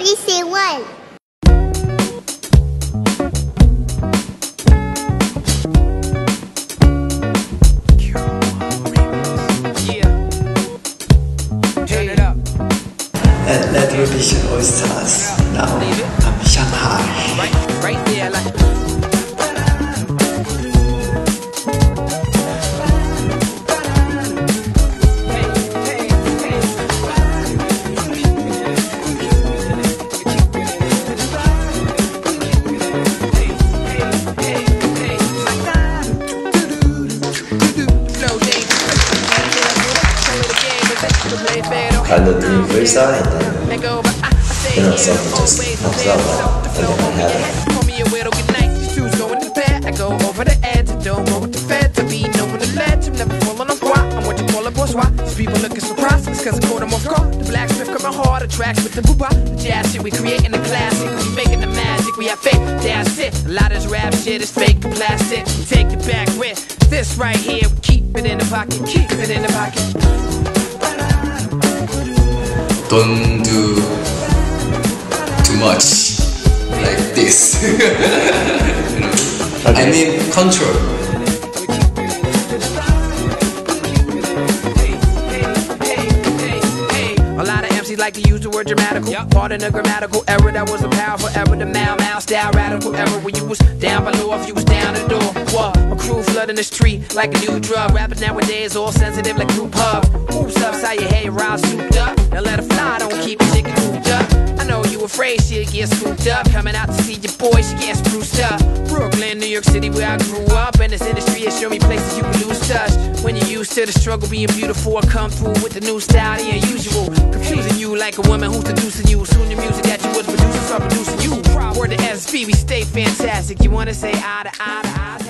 47. Let Ruby and Oysters now I'm Shanghai. Right there, like. Kind of doing freestyle and then, something just comes out and then I have it. I go over the edge, I don't know what the fed to be, no one to let him never fall on a squat. I'm what you call a bourgeois. These people looking so priceless, cause I caught them off guard. The blacksmith coming hard, the tracks with the booba. The jazz shit, we creating the classic, we making the magic, we have faith, that's it. A lot of this rap shit is fake and plastic. We take it back with this right here, we keep it in the pocket, keep it in the pocket. Don't do too much like this. You know? I mean control. A lot of MCs like to use the word dramatical. Pardon the grammatical error, that was a powerful error. The mal style radical error, where you was down below if you was down the door. What? A crew flooding the street like a new drug. Rappers nowadays all sensitive like group hub. Oops, upside your head, round souped up. Now let her fly, don't keep your chicken cooped up. I know you afraid she'll get scooped up. Coming out to see your boy, she getting spruced up. Brooklyn, New York City, where I grew up. And this industry has shown me places you can lose touch. When you're used to the struggle being beautiful, I come through with the new style, the unusual. Confusing you like a woman who's seducing you. Soon the music that you was producing start producing you. Word to SB, we stay fantastic. You wanna say eye to eye to eye?